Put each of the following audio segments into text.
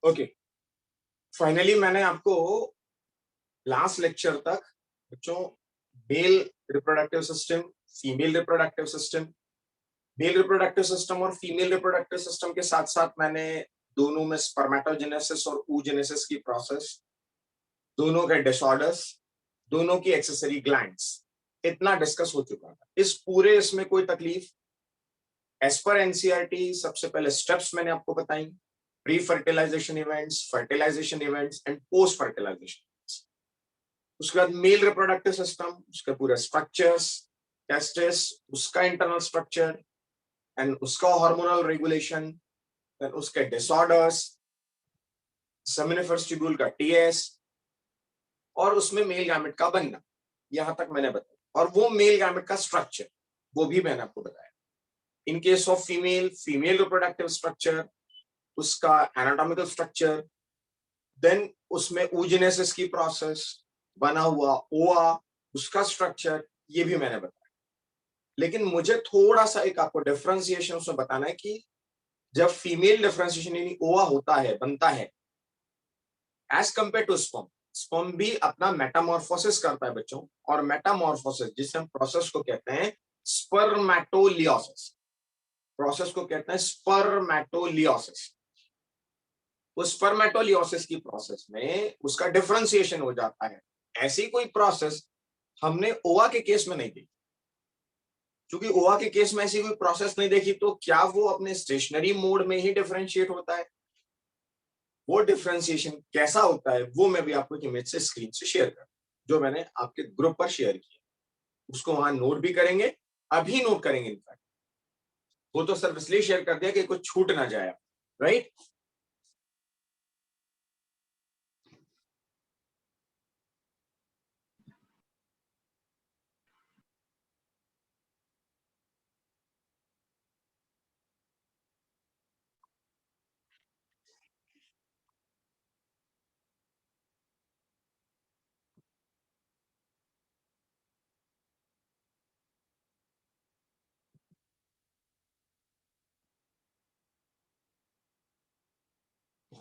Okay, finally मैंने आपको last lecture तक बच्चों mail reproductive system, female reproductive system, mail reproductive system और फीमेल रिप्रोडक्टिव सिस्टम के साथ साथ मैंने दोनों में स्पर्मेटोजेनेसिस और oogenesis की प्रोसेस, दोनों के डिसऑर्डर्स, दोनों की एक्सेसरी ग्लैंड्स, इतना डिस्कस हो चुका था। इस पूरे इसमें कोई तकलीफ? एज पर एनसीईआरटी सबसे पहले स्टेप्स मैंने आपको बताई, pre fertilisation events, fertilisation events and post fertilisation. उसके बाद मेल रिप्रोडक्टिव सिस्टम, उसके पूरे स्ट्रक्चर्स, टेस्टिस, उसका इंटरनल स्ट्रक्चर एंड उसका हार्मोनल रेगुलेशन, देन उसके डिसऑर्डर्स, सेमिनिफरस ट्यूब्यूल का टीएस और उसमें मेल गैमेट का बनना, यहां तक मैंने बताया। और वो मेल गैमेट का स्ट्रक्चर वो भी मैंने आपको बताया। In case of female, female reproductive structure, उसका एनाटॉमिकल स्ट्रक्चर, देन उसमें oogenesis की प्रोसेस, बना हुआ ओआ, उसका स्ट्रक्चर, ये भी मैंने बताया। लेकिन मुझे थोड़ा सा एक आपको डिफरेंशिएशन उसमें बताना है कि जब फीमेल डिफरेंशिएशन यानी ओआ होता है, बनता है, as compare to sperm, sperm भी अपना मेटामॉर्फोसिस करता है बच्चों, और मेटामॉर्फोसिस जिस हम प्रोसेस को कहते हैं स्पर्मेटोलियोसिस, प्रोसेस को कहते हैं स्पर्मेटोलियोसिस। उस स्पर्मेटोलियोसिस की प्रोसेस में उसका डिफरेंशिएशन हो जाता है। ऐसी कोई प्रोसेस हमने ओवा के केस में नहीं देखी। क्योंकि ओवा के केस में ऐसी कोई प्रोसेस नहीं देखी, तो क्या वो अपने स्टेशनरी मोड में ही डिफरेंशिएट होता है? वो डिफरेंशिएशन कैसा होता है वो मैं भी आपको एक इमेज से स्क्रीन से शेयर कर, जो मैंने आपके ग्रुप पर शेयर किया, उसको वहां नोट भी करेंगे, अभी नोट करेंगे। इनफैक्ट वो तो सिर्फ इसलिए शेयर कर दिया कि कुछ छूट ना जाए, right?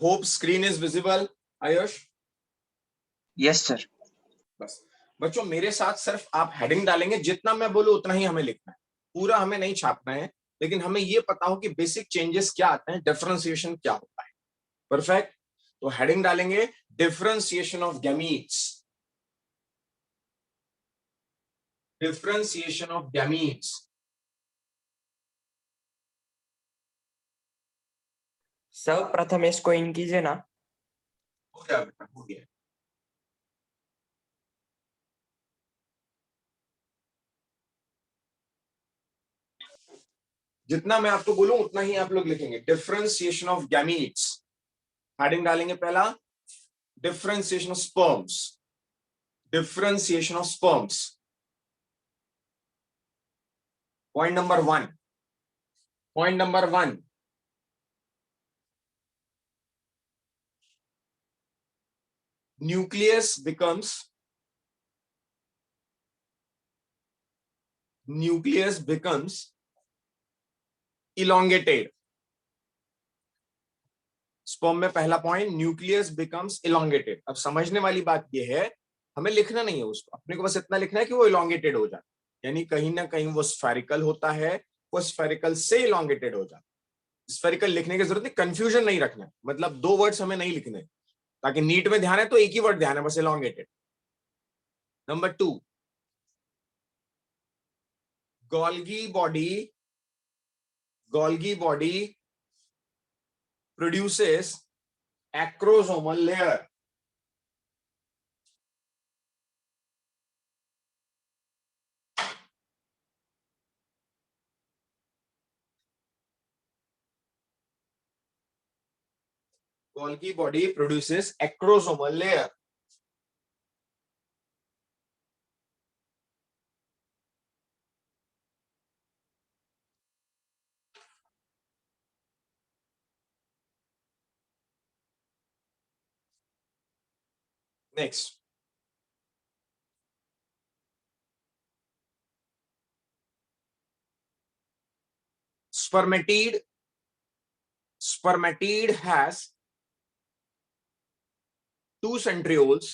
Hope screen is visible, Ayush? Yes sir. बस बच्चों, मेरे साथ सिर्फ आप हेडिंग डालेंगे, जितना मैं बोलूं उतना ही हमें लिखना है, पूरा हमें नहीं छापना है, लेकिन हमें ये पता हो कि बेसिक चेंजेस क्या आते हैं, डिफरेंशिएशन क्या होता है। परफेक्ट। तो हेडिंग डालेंगे differentiation of gametes, differentiation of gametes. सब प्रथम इसको इन कीजिए ना। हो गया बेटा, हो गया। जितना मैं आपको बोलूं उतना ही आप लोग लिखेंगे, डिफरेंशिएशन ऑफ गैमीट्स। हेडिंग डालेंगे पहला, differentiation of sperms, differentiation of sperms. Point number one, point number one, nucleus becomes elongated। Sperm में पहला पॉइंट, न्यूक्लियस बिकम्स elongated। अब समझने वाली बात यह है, हमें लिखना नहीं है उसको, अपने को बस इतना लिखना है कि वो elongated हो जाए, यानी कहीं ना कहीं वो स्फेरिकल होता है, वो स्फेरिकल से elongated हो जाता है। स्फेरिकल लिखने की जरूरत नहीं, कंफ्यूजन नहीं रखना, मतलब दो वर्ड्स हमें नहीं लिखने, ताकि नीट में ध्यान है तो एक ही वर्ड ध्यान है, बस elongated। Number two, Golgi body produces acrosomal layer। Golgi body produces acrosomal layer। Next, spermatid has two centrioles.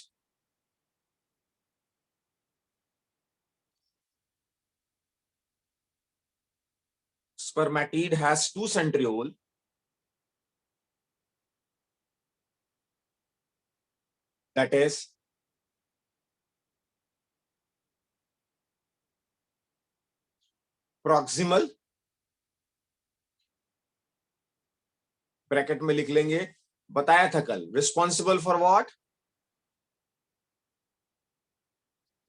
Spermatid has two centriole. That is proximal, bracket में लिख लेंगे, बताया था कल, responsible for what,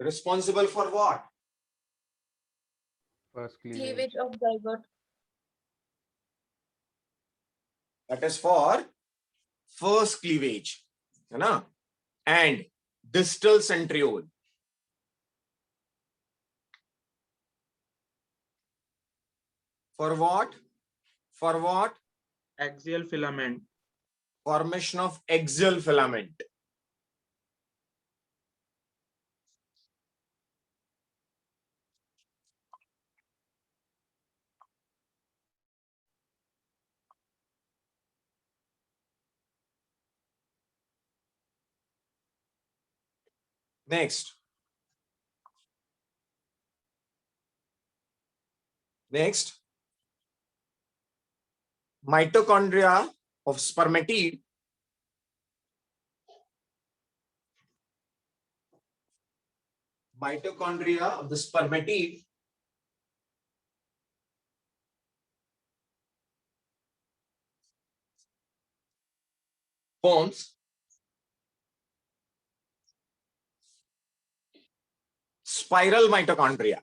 responsible for what, First Cleavage of zygote. that is for first cleavage, है ना, and distal centriole. For what? For what? Axial filament. Formation of axial filament. Next. Next. Mitochondria of spermatid of the spermatid forms spiral mitochondria.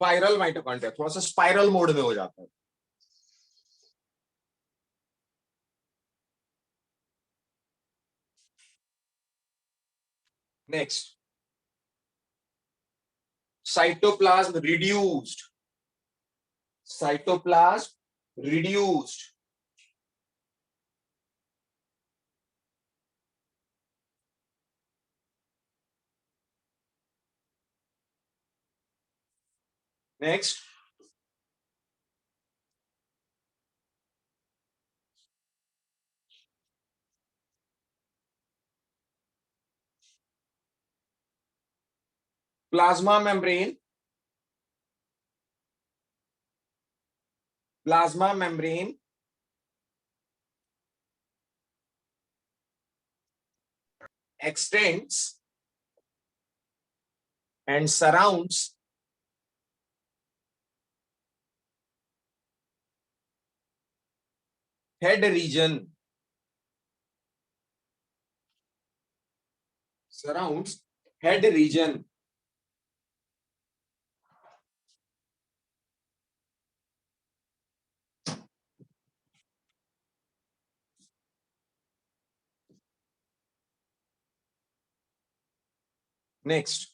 Spiral mitochondria थोड़ा सा spiral mode में हो जाता है. Next, cytoplasm reduced. Cytoplasm reduced. Next, plasma membrane. Plasma membrane extends and surrounds head region. Surrounds head region. Next,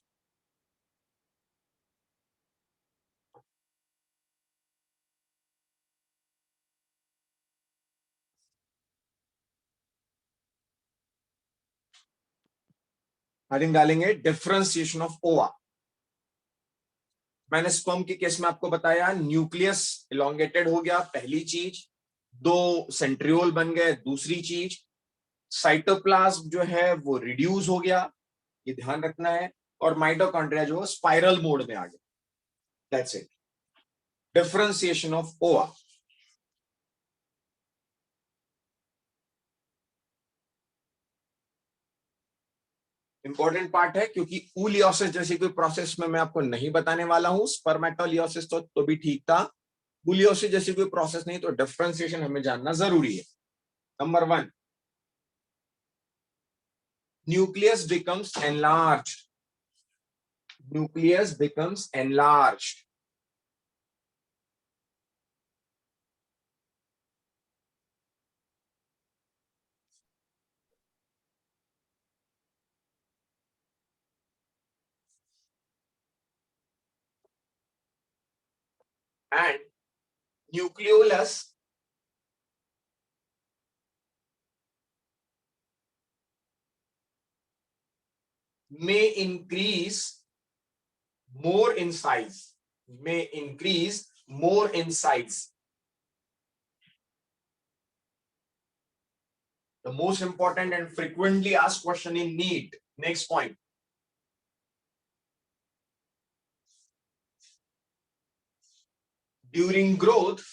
heading डालेंगे differentiation of ओवा. मैंने sperm के केस में आपको बताया न्यूक्लियस इलोंगेटेड हो गया, पहली चीज. दो सेंट्रियोल बन गए, दूसरी चीज. साइटोप्लाज्म जो है वो रिड्यूस हो गया, ये ध्यान रखना है. और माइटोकॉन्ड्रिया जो स्पाइरल मोड में आ गया. That's it. डिफरेंशिएशन ऑफ ओवा. इंपॉर्टेंट पार्ट है क्योंकि ऊलियोसिस जैसी कोई प्रोसेस में मैं आपको नहीं बताने वाला हूं. स्पर्मेटोलियोसिस तो भी ठीक था, ऊलियोसिस जैसी कोई प्रोसेस नहीं, तो डिफरेंशिएशन हमें जानना जरूरी है. Number 1, nucleus becomes enlarged. Nucleus becomes enlarged. and nucleolus may increase more in size. May increase more in size. The most important and frequently asked question in NEET. Next point. During growth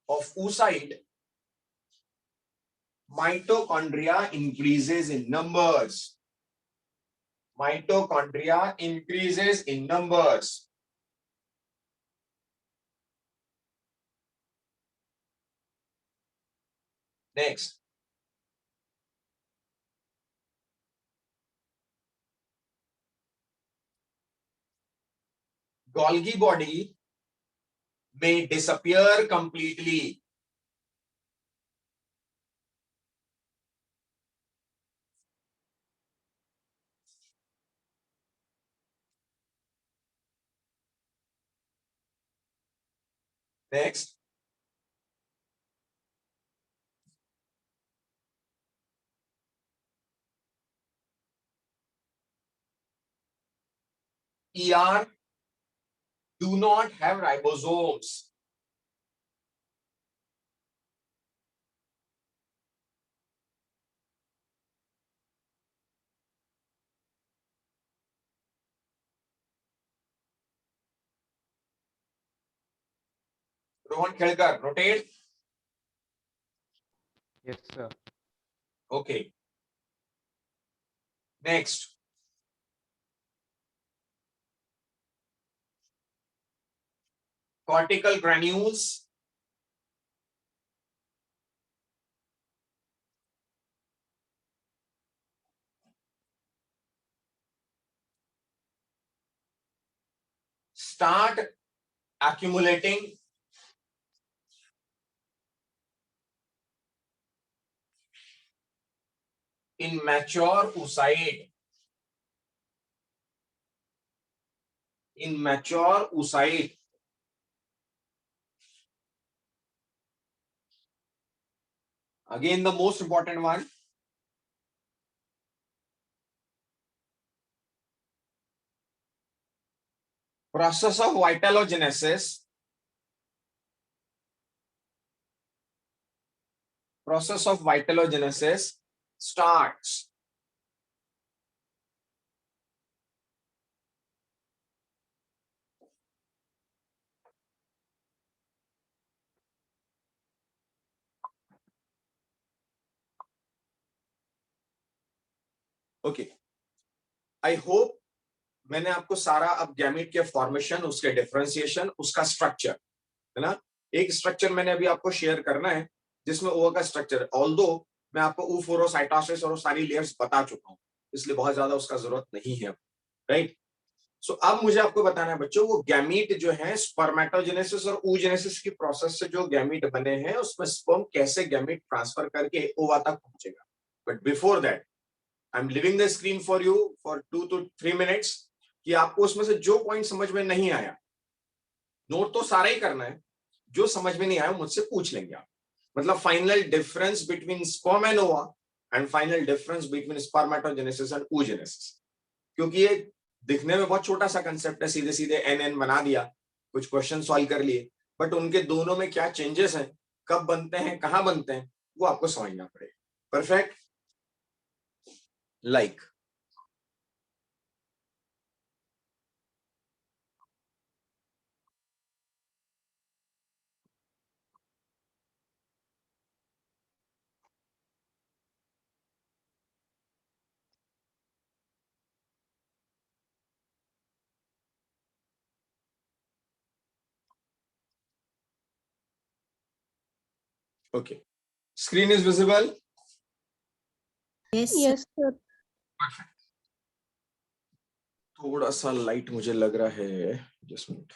of oocyte, mitochondria increases in numbers. Mitochondria increases in numbers. Next. Golgi body may disappear completely. Next. ER do not have ribosomes. Rohan Khelkar, rotate. Yes, sir. Okay. Next. Cortical granules. Start accumulating in mature oocyte. In mature oocyte. Again, the most important one. Process of vitalogenesis. Process of vitalogenesis starts. Okay. I hope मैंने आपको सारा अब gamete के formation, उसके differentiation, उसका structure, है ना, एक स्ट्रक्चर मैंने अभी आपको शेयर करना है जिसमें ओवा का स्ट्रक्चर, ऑल्दो मैं आपको oophorocytosis और सारी लेयर्स बता चुका हूं, इसलिए बहुत ज्यादा उसका जरूरत नहीं है, राइट। सो अब मुझे आपको बताना है बच्चों, वो गैमीट जो है स्पर्मेटोजेनेसिस और oogenesis की प्रोसेस से जो गैमीट बने हैं उसमें स्पर्म कैसे गैमीट ट्रांसफर करके ओवा तक पहुंचेगा। But before that I am living the screen for you for 2 to 3 minutes कि आपको उसमें से जो पॉइंट समझ में नहीं आया, नोट तो सारा ही करना है, जो समझ में नहीं आया मुझसे पूछ लेंगे आप। मतलब final difference between sperm and ova and final difference between spermatogenesis and oogenesis, क्योंकि ये दिखने में बहुत छोटा सा कंसेप्ट है, सीधे सीधे एन बना दिया, कुछ क्वेश्चन सॉल्व कर लिए, बट उनके दोनों में क्या चेंजेस हैं, कब बनते हैं, कहां बनते हैं, वो आपको समझना पड़ेगा। Perfect. Like okay, screen is visible? Yes, sir. थोड़ा सा लाइट मुझे लग रहा है, जस्ट मिनट।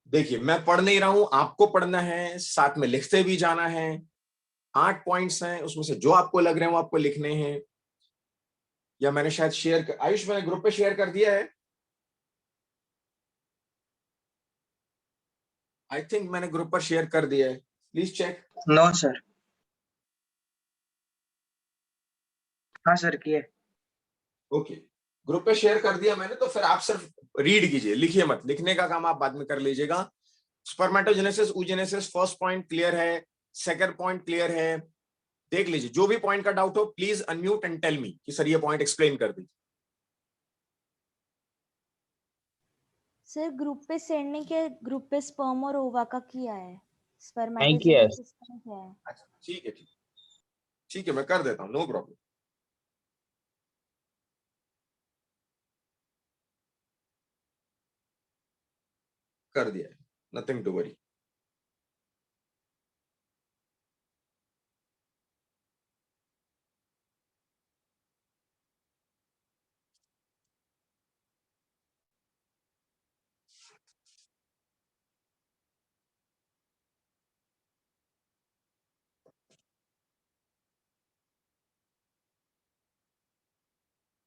देखिए मैं पढ़ नहीं रहा हूं, आपको पढ़ना है, साथ में लिखते भी जाना है। 8 पॉइंट्स हैं, उसमें से जो आपको लग रहे हैं वो आपको लिखने हैं, या मैंने शायद शेयर आयुष मैंने ग्रुप पे शेयर कर दिया है, आई थिंक मैंने ग्रुप पर शेयर कर दिया है, प्लीज चेक। No, sir. हाँ सर किए। ओके, ग्रुप पे शेयर कर दिया मैंने, तो फिर आप सिर्फ रीड कीजिए, लिखिए मत, लिखने का काम आप बाद में कर लीजिएगा। Spermatogenesis, oogenesis, first point clear है, सेकंड पॉइंट क्लियर है, देख लीजिए। जो भी पॉइंट का डाउट हो please unmute and tell me कि सर ये पॉइंट एक्सप्लेन कर दीजिए। सर ग्रुप पे सेंड नहीं किया, ग्रुप पे स्पर्म और ओवा का किया है, किया स्पर्मेटोजेनेसिस का नहीं किया है। अच्छा ठीक है, ठीक है, मैं कर देता हूँ, नो प्रॉब्लम। कर दिया है, नथिंग टू वरी।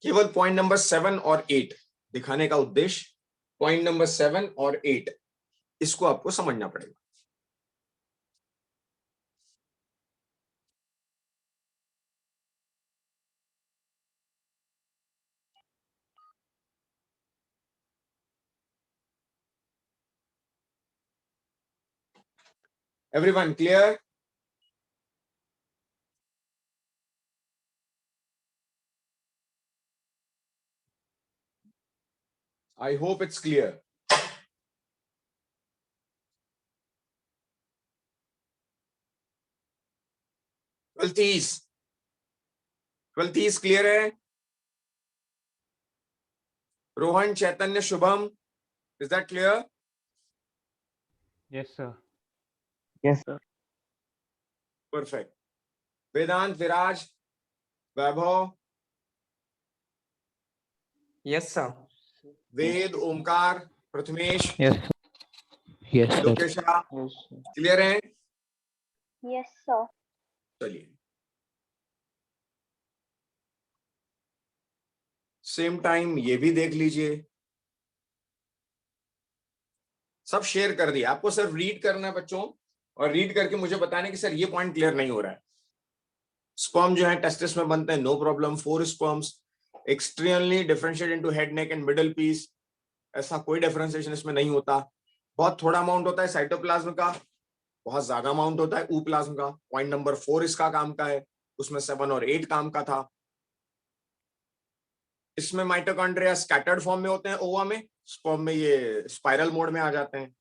केवल पॉइंट नंबर 7 और 8 दिखाने का उद्देश्य, पॉइंट नंबर 7 और 8 इसको आपको समझना पड़ेगा। Everyone clear? I hope it's clear. ट्वेल्थीज क्लियर है? Rohan, Chaitanya, Shubham, is that clear? Yes sir. Yes sir. Perfect. Vedant, Viraj, Vaibhav, yes sir. Ved, Omkar, Prathamesh, yes sir. Lokesha, clear है? यस सर। चलिए, सेम टाइम ये भी देख लीजिए। सब शेयर कर दिया, आपको सिर्फ रीड करना है बच्चों, और रीड करके मुझे बताने कि सर ये पॉइंट क्लियर नहीं हो रहा है। स्पर्म जो है टेस्टिस में बनते हैं, no problem. 4 sperms externally differentiate into head, neck and middle piece, ऐसा कोई डिफरेंशिएशन इसमें नहीं होता। बहुत थोड़ा अमाउंट होता है साइटोप्लाज्म का, बहुत ज्यादा अमाउंट होता है ऊप्लाज्म का। पॉइंट नंबर 4 इसका काम का है, उसमें 7 और 8 काम का था। इसमें माइटोकॉन्ड्रिया स्कैटर्ड फॉर्म में होते हैं ओवा में, स्पर्म में ये स्पाइरल मोड में आ जाते हैं।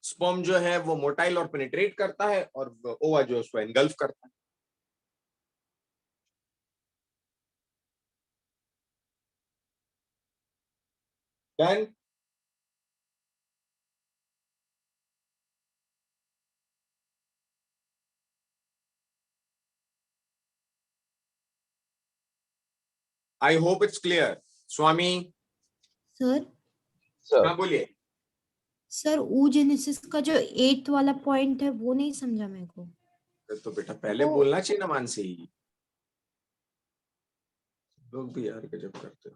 स्पर्म जो है वो मोटाइल और पेनिट्रेट करता है, और ओवा जो उसको एनगल्फ करता है। Done? I hope it's clear. Swami, sir हाँ बोलिए। सर oogenesis का जो 8th वाला पॉइंट है वो नहीं समझा मेरे को। तो बेटा पहले तो- बोलना चाहिए ना मानसी, लोग भी यार गजब करते हो।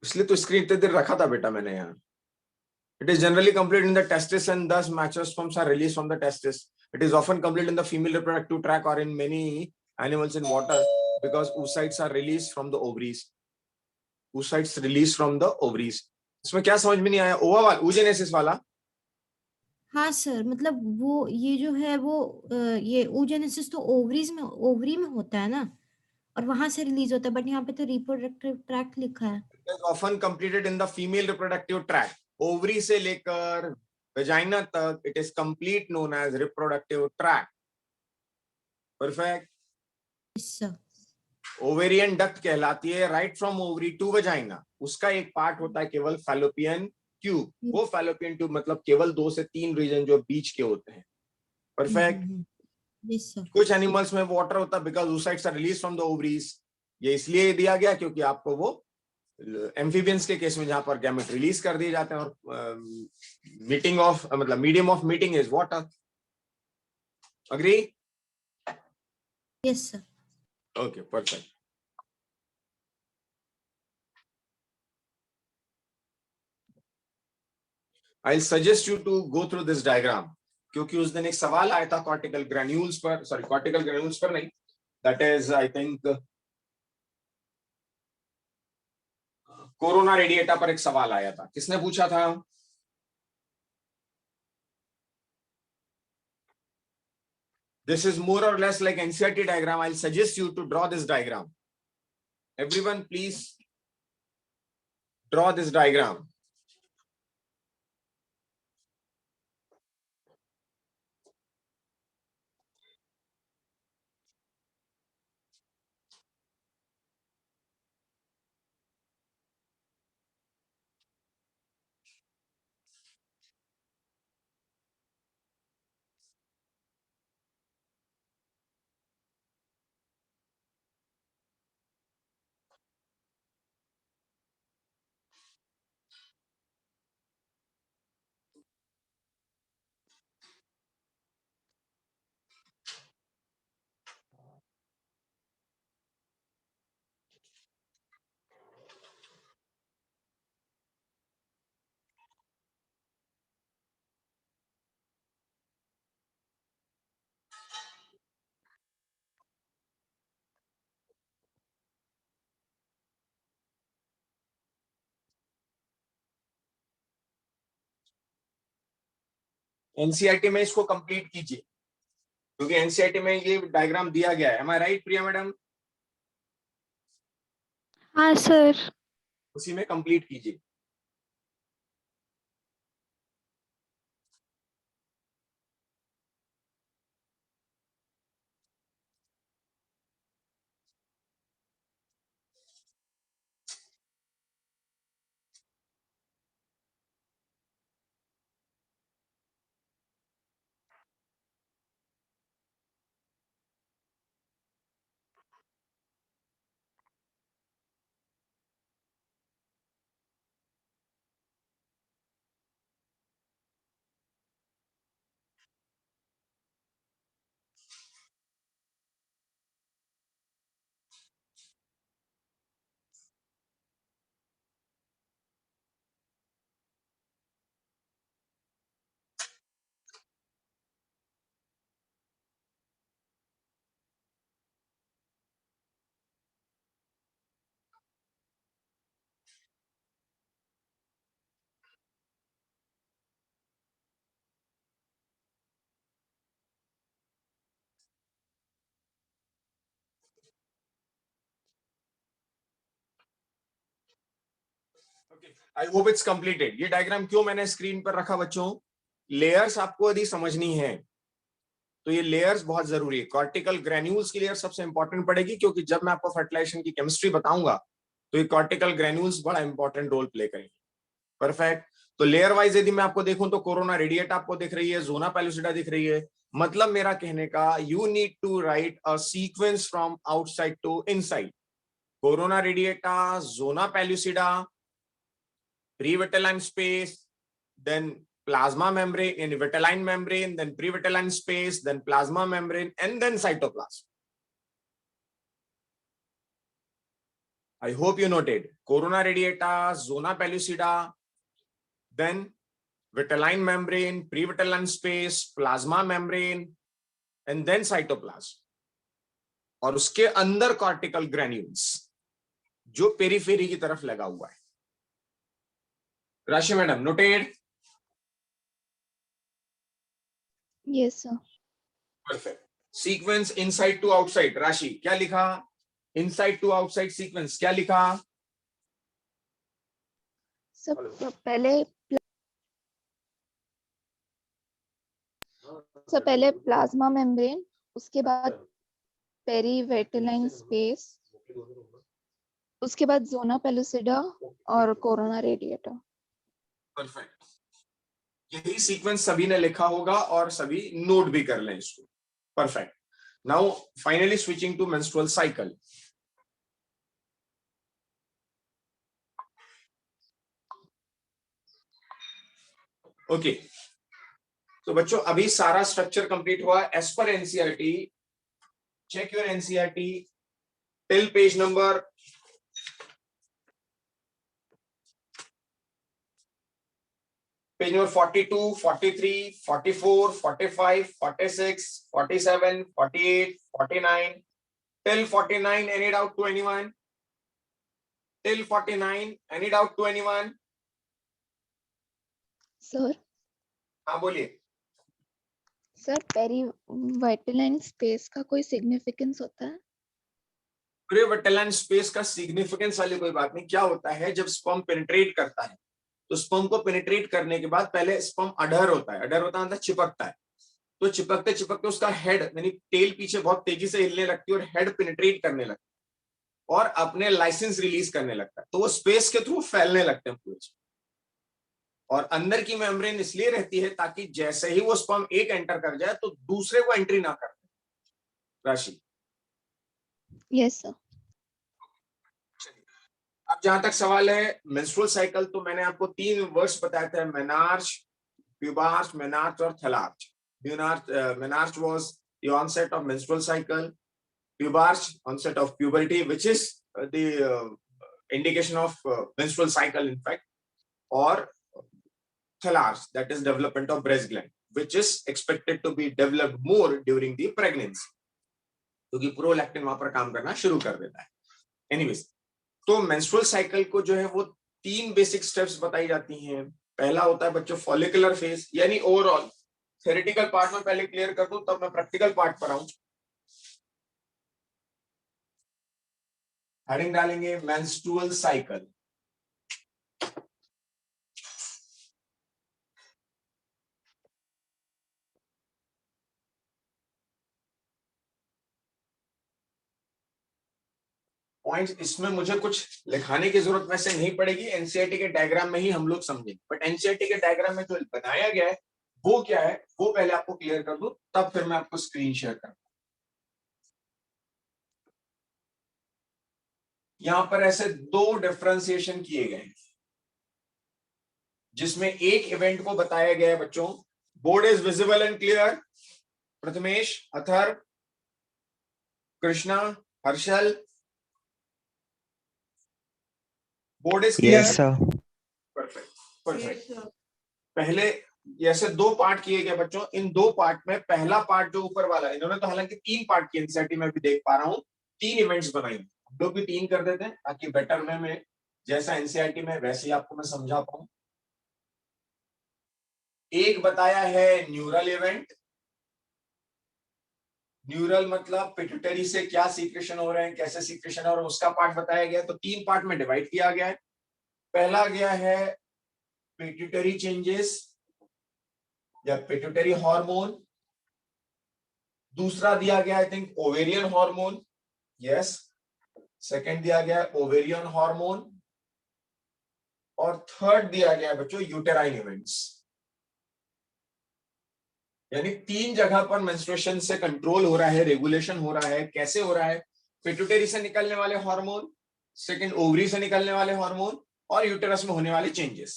इसलिए तो स्क्रीन इतनी देर रखा था बेटा मैंने यहाँ। It is generally complete in the testis and thus mature sperms are released from the testis. It is often complete in the female reproductive tract or in many animals in water because oocytes are released from the ovaries. Oocytes released from the ovaries. इसमें क्या समझ में नहीं आया? ओवा वाला, oogenesis वाला? हाँ सर, मतलब वो ये जो है वो ये oogenesis तो ओवरी में होता है ना, और वहां से रिलीज होता है, बट यहाँ पे तो रिप्रोडक्टिव ट्रैक्ट लिखा है। It is often completed in the female reproductive tract. Ovary से लेकर वेजाइना तक it is complete known as reproductive tract. Perfect. Yes, sir. Ovarian duct कहलाती है, right from ovary to vagina. उसका एक पार्ट होता है केवल फैलोपियन ट्यूब। वो फैलोपियन ट्यूब मतलब केवल 2 से 3 रीजन जो बीच के होते हैं। परफेक्ट। Yes, sir. कुछ एनिमल्स में वाटर होता है because oocytes are release from the ovaries. ये इसलिए दिया गया क्योंकि आपको वो एम्फीबियंस के केस में जहां पर गैमेट रिलीज कर दिए जाते हैं, और मीटिंग ऑफ मतलब medium of meeting is water. Agree? Yes, sir. Okay, perfect. I'll suggest you to go through this diagram. क्योंकि उस दिन एक सवाल आया था कॉर्टिकल ग्रैन्यूल्स पर, सॉरी कॉर्टिकल ग्रैन्यूल्स पर नहीं, that is I think corona radiata पर एक सवाल आया था। किसने पूछा था? This is more or less like NCERT diagram. I'll suggest you to draw this diagram. Everyone, please draw this diagram. NCERT में इसको कंप्लीट कीजिए, क्योंकि एनसीईआरटी में ये डायग्राम दिया गया है। एम आई राइट प्रिया मैडम? हाँ सर। उसी में कंप्लीट कीजिए। आई होप इट्स कंप्लीटेड। ये डायग्राम क्यों मैंने स्क्रीन पर रखा बच्चों? लेयर्स आपको यदि समझनी है तो ये लेयर्स बहुत जरूरी है। कॉर्टिकल ग्रैन्यूल्स की लेयर सबसे इंपॉर्टेंट पड़ेगी, क्योंकि जब मैं आपको फर्टिलाइजेशन की केमिस्ट्री बताऊंगा तो ये कॉर्टिकल ग्रैन्यूल्स बड़ा इंपॉर्टेंट रोल प्ले करेंगे। परफेक्ट। तो लेयर वाइज यदि मैं आपको देखूं तो कोरोना रेडिएटा आपको दिख रही है, जोना पेलुसिडा दिख रही है। मतलब मेरा कहने का, you need to write a sequence from outside to inside. Corona radiata, zona pellucida, pre-vitelline space, then plasma membrane, in vitelline membrane, then pre-vitelline space, then plasma membrane, and then cytoplasm. I hope you noted. Corona radiata, zona pellucida, then vitelline membrane, pre-vitelline space, plasma membrane, and then cytoplasm. और उसके अंदर cortical granules जो periphery की तरफ लगा हुआ है। Rashi madam noted? Yes sir. Perfect. Sequence inside to outside, Rashi क्या लिखा? इनसाइड टू आउटसाइड सीक्वेंस क्या लिखा? सब पहले प्लाज्मा मेम्ब्रेन, उसके बाद पेरीवेटिलाइन स्पेस, उसके बाद जोना पेलुसिडा और कोरोना रेडिएटा। परफेक्ट। यही सीक्वेंस सभी ने लिखा होगा और सभी नोट भी कर लें इसको। Perfect. Now finally switching to menstrual cycle. Okay, तो बच्चों अभी सारा स्ट्रक्चर कंप्लीट हुआ एज पर NCERT. Check your NCERT till page number page number 42, 43, 44, 45, 46, 47, 48, 49, till 49. Any doubt to anyone? Till 49. Any doubt to anyone? Sir हाँ बोलिए। Sir पेरीविटाइन space का कोई सिग्निफिकेंस होता है? पेरीविटाइन स्पेस का सिग्निफिकेंस वाली कोई बात नहीं। क्या होता है जब स्पर्म पेनिट्रेट करता है तो स्पर्म को पेनिट्रेट करने के बाद पहले स्पर्म अडर होता है, अडर होता है मतलब चिपकता है। तो चिपकते चिपकते उसका हेड यानी टेल पीछे बहुत तेजी से हिलने लगती है और हेड पेनिट्रेट करने लगता है और अपने लाइसेंस रिलीज करने लगता है। तो वो स्पेस के थ्रू फैलने लगते हैं पूरे। और अंदर की मेम्ब्रेन इसलिए रहती है ताकि जैसे ही वो स्पर्म एक एंटर कर जाए तो दूसरे को एंट्री ना कर दे। राशि यस सर। अब जहां तक सवाल है मेंस्ट्रुअल साइकिल, तो मैंने आपको 3 वर्ड्स बताए थे, मेनार्च, प्यूबार्च, मेनार्च और thelarche. Menarche was the onset of menstrual cycle. Pubarch, onset of puberty, which is the indication of menstrual cycle, in fact. Or thalarch, that is development of breast gland, which is expected to be developed more during the pregnancy, क्योंकि prolactin वहां पर काम करना शुरू कर देता है। Anyways, तो मेंस्ट्रुअल साइकिल को जो है वो 3 बेसिक स्टेप्स बताई जाती हैं। पहला होता है बच्चों फॉलिकुलर फेज, यानी ओवरऑल थ्योरेटिकल पार्ट में पहले क्लियर कर दूं तब मैं प्रैक्टिकल पार्ट पर आऊं। हेडिंग डालेंगे मेंस्ट्रुअल साइकिल। पॉइंट्स इसमें मुझे कुछ लिखाने की जरूरत वैसे नहीं पड़ेगी, एनसीईआरटी के डायग्राम में ही हम लोग समझेंगे। बट एनसीईआरटी के डायग्राम में जो बनाया गया है वो क्या है वो पहले आपको क्लियर कर दूं, तब फिर मैं आपको स्क्रीन शेयर करूंगा। यहां पर ऐसे 2 डिफरेंशिएशन किए गए हैं जिसमें एक इवेंट को बताया गया है बच्चों। Board is visible and clear? Prathamesh, Athar, Krishna, Harshal, board is clear? Yes, sir. Perfect, perfect. पहले ऐसे 2 पार्ट किए गए बच्चों। इन 2 पार्ट में पहला पार्ट जो ऊपर वाला, इन्होंने तो हालांकि 3 पार्ट किए, एनसीईआरटी में भी देख पा रहा हूं 3 इवेंट्स बनाए। हम लोग भी 3 कर देते हैं ताकि बेटर वे में जैसा एनसीईआरटी में वैसे ही आपको मैं समझा पाऊं। एक बताया है न्यूरल इवेंट। न्यूरल मतलब पिट्यूटरी से क्या सीक्रेशन हो रहे हैं, कैसे सीक्रेशन हो रहे हैं, उसका पार्ट बताया गया। तो 3 पार्ट में डिवाइड किया गया है। पहला गया है पिट्यूटरी चेंजेस या पिट्यूटरी हार्मोन। दूसरा दिया गया I think ovarian hormone, yes. Second दिया गया ओवेरियन हार्मोन और थर्ड दिया गया बच्चों यूटेराइन इवेंट्स। यानी 3 जगह पर मेंस्ट्रुएशन से कंट्रोल हो रहा है, रेगुलेशन हो रहा है। कैसे हो रहा है? पिट्यूटरी से निकलने वाले हार्मोन, सेकंड ओवरी से निकलने वाले हार्मोन और यूटेरस में होने वाले चेंजेस।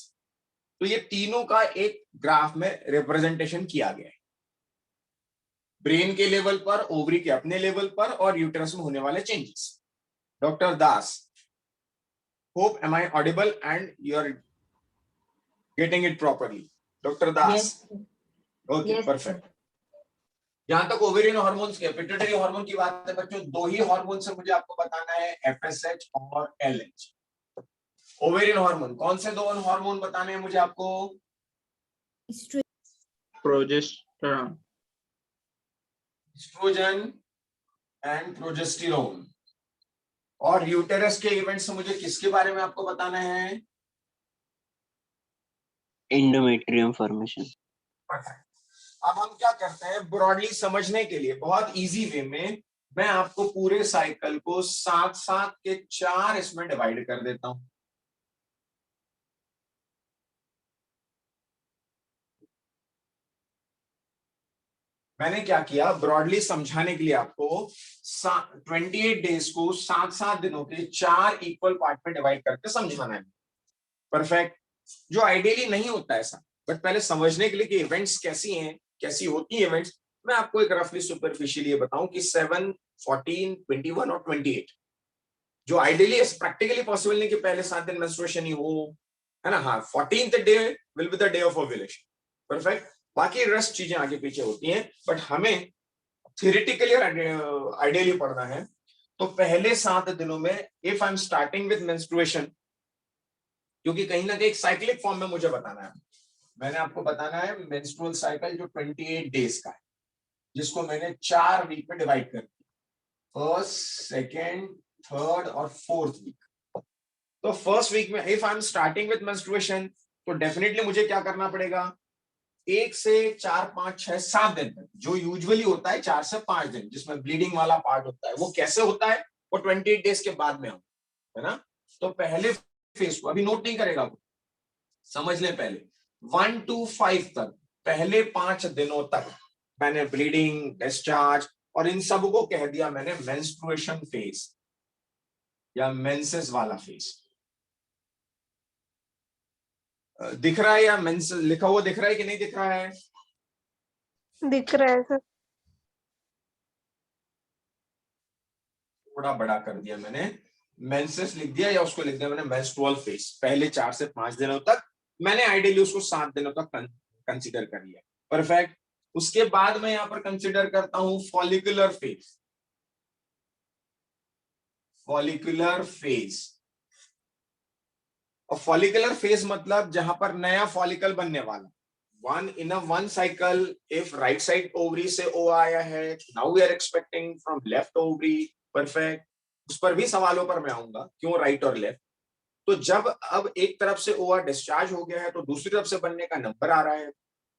तो ये तीनों का एक ग्राफ में रिप्रेजेंटेशन किया गया है, ब्रेन के लेवल पर, ओवरी के अपने लेवल पर और यूटेरस में होने वाले changes. Doctor Das, hope am I audible and you are getting it properly? Doctor Das, okay, perfect. जहां तक ओवेरियन हार्मोन्स के, पिट्यूटरी हार्मोन की बात है बच्चों, 2 ही हार्मोन से मुझे आपको बताना है, एफएसएच और एलएच। ओवेरियन हार्मोन, कौन से 2 हार्मोन बताने हैं मुझे आपको? Progesterone, oestrogen and progesterone. और यूटेरस के इवेंट से मुझे किसके बारे में आपको बताना है? Endometrium formation. अब हम क्या करते हैं, ब्रॉडली समझने के लिए बहुत इजी वे में मैं आपको पूरे साइकिल को 7-7 के 4 इसमें डिवाइड कर देता हूं। मैंने क्या किया, ब्रॉडली समझाने के लिए आपको 28 डेज को 7-7 दिनों के 4 इक्वल पार्ट में डिवाइड करके समझाना है। परफेक्ट। जो आइडियली नहीं होता ऐसा, बट पहले समझने के लिए कि इवेंट्स कैसी हैं, कैसी होती है इवेंट्स, मैं आपको एक रफली सुपरफिशियली ये बताऊं कि 7, 14, 21 और 28 जो आइडियली प्रैक्टिकली पॉसिबल नहीं कि पहले 7 दिन मेंस्ट्रुएशन ही हो, है ना। हाँ, 14th day will be the day of ovulation. Perfect. बाकी रेस्ट चीजें आगे पीछे होती हैं, बट हमें थियोरेटिकली और आइडियली पढ़ना है। तो पहले 7 दिनों में if I am starting with menstruation, क्योंकि कहीं ना कहीं एक साइक्लिक फॉर्म में मुझे बताना है, मैंने आपको बताना है मेंस्ट्रुअल साइकिल जो 28 डेज का है, जिसको मैंने 4 वीक में डिवाइड कर दिया, फर्स्ट, सेकेंड, थर्ड और फोर्थ वीक। तो फर्स्ट वीक में if I am starting with menstruation, तो डेफिनेटली मुझे क्या करना पड़ेगा, 1 से 4, 5, 6, 7 दिन तक, जो यूजुअली होता है 4 से 5 दिन, जिसमें ब्लीडिंग वाला पार्ट होता है, वो कैसे होता है, वो 28 डेज के बाद में है ना। तो पहले फेज को अभी नोट नहीं करेगा, समझ ले पहले 1 to 5 तक, पहले 5 दिनों तक मैंने ब्लीडिंग, डिस्चार्ज और इन सब को कह दिया मैंने मेंस्ट्रुएशन फेज या मेंसेस वाला फेज। दिख रहा है या मेंस लिखा हुआ दिख रहा है कि नहीं दिख रहा है? दिख रहा है सर। थोड़ा बड़ा कर दिया मैंने, मेंसेस लिख दिया या उसको लिख दिया मैंने मेंस्ट्रुअल फेज। पहले 4 से 5 दिनों तक मैंने आइडियली उसको 7 दिनों तक कंसीडर कर लिया। परफेक्ट। उसके बाद मैं यहां पर कंसीडर करता हूं फॉलिकुलर फेज। फॉलिकुलर फेज, और फॉलिकुलर फेज मतलब जहां पर नया फॉलिकल बनने वाला, one cycle. If right side ovary से ओ आया है, now we are expecting from left ovary. Perfect. उस पर भी सवालों पर मैं आऊंगा, क्यों राइट और लेफ्ट। तो जब अब एक तरफ से ओआ डिस्चार्ज हो गया है, तो दूसरी तरफ से बनने का नंबर आ रहा है,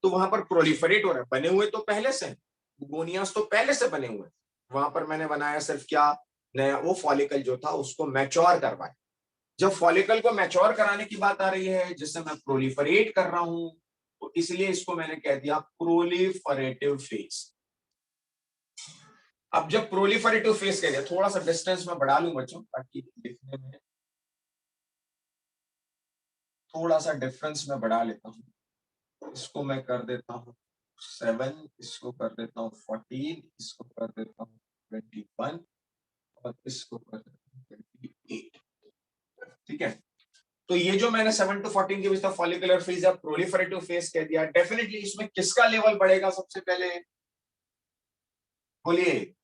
तो वहां पर प्रोलिफरेट हो रहा है। बने हुए तो पहले से, गोनियास तो पहले से बने हुए, वहां पर मैंने बनाया सिर्फ क्या, नया वो फॉलिकल जो था उसको मैच्योर करवाया। जब फॉलिकल को मैच्योर कराने की बात आ रही है, जिससे मैं प्रोलिफरेट कर रहा हूं, तो इसलिए इसको मैंने कह दिया प्रोलिफरेटिव फेज। अब जब प्रोलिफरेटिव फेज कह दिया, थोड़ा सा डिस्टेंस में बढ़ा लूं बच्चों, ताकि दिखने में थोड़ा सा डिफरेंस में बढ़ा लेता हूं। इसको मैं कर देता हूं 7, इसको कर देता हूं 14, इसको कर देता हूं 21 और इसको कर देता हूं 28। ठीक है। तो ये जो मैंने 7 to 14 के बीच का फॉलिकुलर फेज या प्रोलिफरेटिव फेज कह दिया, डेफिनेटली इसमें किसका लेवल बढ़ेगा सबसे पहले, बोलिए?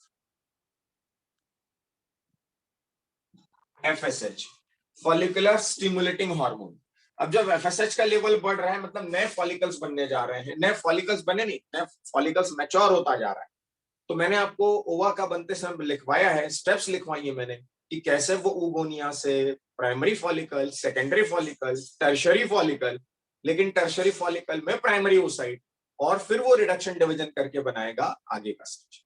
FSH, follicular stimulating hormone. अब जब एफएसएच का लेवल बढ़ रहा है, मतलब नए फॉलिकल्स बनने जा रहे हैं, नए फॉलिकल्स बने नहीं, नए फॉलिकल्स मैच्योर होता जा रहा है। तो मैंने आपको ओवा का बनते समय लिखवाया है, स्टेप्स लिखवाई है मैंने, कि कैसे वो ओगोनिया से primary follicle, secondary follicle, tertiary follicle, लेकिन टर्शरी फॉलिकल में प्राइमरी ओसाइट, और फिर वो रिडक्शन डिवीजन करके बनाएगा आगे का स्टेज।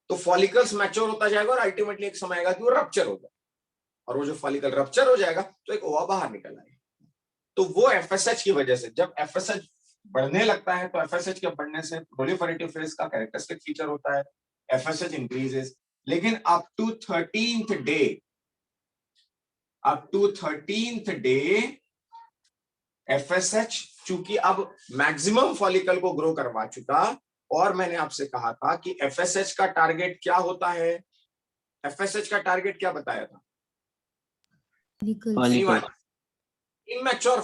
तो फॉलिकल्स मैच्योर होता जाएगा और अल्टीमेटली एक समय आएगा कि वो रप्चर होगा, और वो जो फॉलिकल रप्चर हो जाएगा तो एक ओवा बाहर निकल आएगा। तो वो एफएसएच की वजह से, जब एफएसएच बढ़ने लगता है, तो एफएसएच के बढ़ने से प्रोलिफरेटिव फेज का कैरेक्टरिस्टिक फीचर होता है, एफएसएच इंक्रीजेस। लेकिन up to 13th day FSH चूंकि अब मैक्सिमम फॉलिकल को ग्रो करवा चुका, और मैंने आपसे कहा था कि एफएसएच का टारगेट क्या होता है, एफएसएच का टारगेट क्या बताया था? इमेच्योर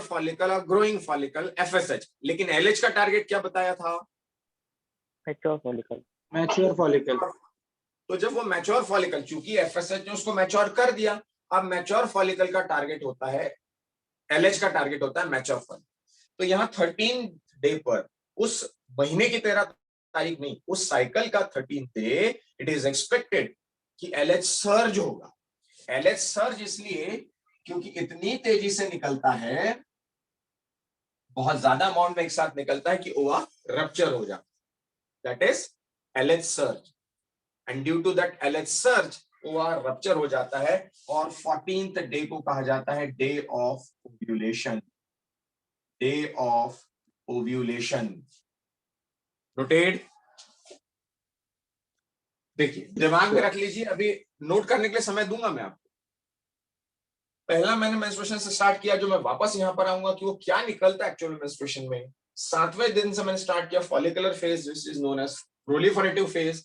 फॉलिकल और ग्रोइंग फॉलिकल, एफएसएच। लेकिन एलएच का टारगेट क्या बताया था? Mature follicle. Mature follicle. तो जब वो मैच्योर फॉलिकल, चूंकि एफएसएच ने उसको मैच्योर कर दिया, अब मैच्योर फॉलिकल का टारगेट होता है, एलएच का टारगेट होता है मैच्योर फॉलिकल। तो यहाँ 13 डे पर, उस महीने की 13 तारीख नहीं, उस साइकिल का 13 डे, इट इज एक्सपेक्टेड कि एलएच सर्ज होगा। एलएच सर्ज इसलिए क्योंकि इतनी तेजी से निकलता है, बहुत ज्यादा अमाउंट में एक साथ निकलता है कि ओवा रप्चर हो जाता है। That is LH surge, and due to that LH surge ova rupture हो जाता है, और 14th डे को कहा जाता है day of ovulation. Day of ovulation. Noted? देखिए, दिमाग में रख लीजिए, अभी नोट करने के लिए समय दूंगा मैं आपको। पहला मैंने मेंस्ट्रुएशन से स्टार्ट किया, जो मैं वापस यहां पर आऊंगा कि वो क्या निकलता है एक्चुअल मेंस्ट्रुएशन में। 7वें दिन से मैंने स्टार्ट किया follicular phase, this is known as proliferative phase.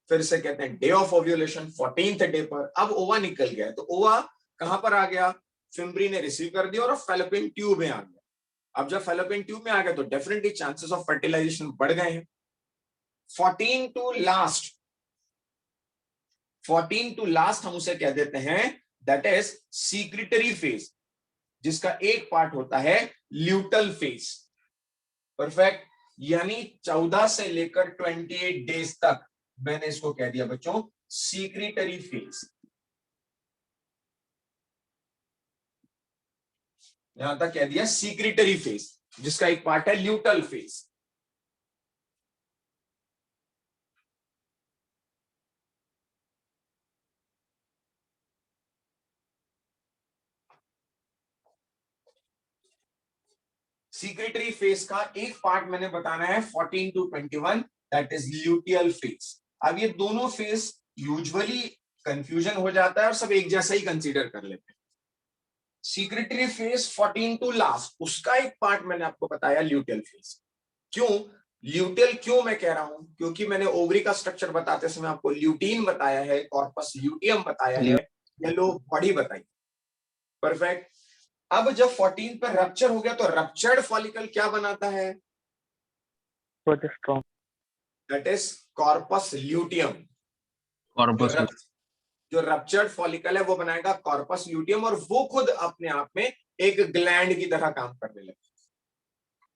फिर से कहते हैं day of ovulation, 14th day पर अब ओवा निकल गया। तो ओवा कहां पर आ गया? फिम्ब्री ने रिसीव कर दिया और फैलोपियन ट्यूब में आ गया। अब जब फैलोपियन ट्यूब में आ गया तो डेफिनेटली चांसेस ऑफ फर्टिलाइजेशन बढ़ गए हैं। 14 टू लास्ट हम उसे कह देते हैं दैट इज सीक्रेटरी फेज, जिसका एक पार्ट होता है ल्यूटल फेज। परफेक्ट, यानी 14 से लेकर 28 डेज तक मैंने इसको कह दिया बच्चों सीक्रेटरी फेज। यहां तक कह दिया सीक्रेटरी फेज, जिसका एक पार्ट है ल्यूटल फेज। सीक्रेटरी फेज का एक पार्ट मैंने बताना है 14 to 21, that is luteal phase. अब ये दोनों फेज यूजुअली कंफ्यूजन हो जाता है और सब एक जैसा ही कंसीडर कर लेते हैं। सीक्रेटरी फेज 14 टू लास्ट, उसका एक पार्ट मैंने आपको बताया ल्यूटियल फेज। क्यों ल्यूटियल, क्यों मैं कह रहा हूं? क्योंकि मैंने ओवरी का स्ट्रक्चर बताते समय आपको ल्यूटीन बताया है, कॉर्पस ल्यूटियम बताया है, येलो बॉडी बताई। परफेक्ट। अब जब 14 पर रप्चर हो गया तो रप्चर्ड फॉलिकल क्या बनाता है? Progesterone. That is corpus luteum. Corpus. जो रप्चर्ड फॉलिकल है वो बनाएगा कॉर्पस ल्यूटियम, और वो खुद अपने आप में एक ग्लैंड की तरह काम करने लगेगा।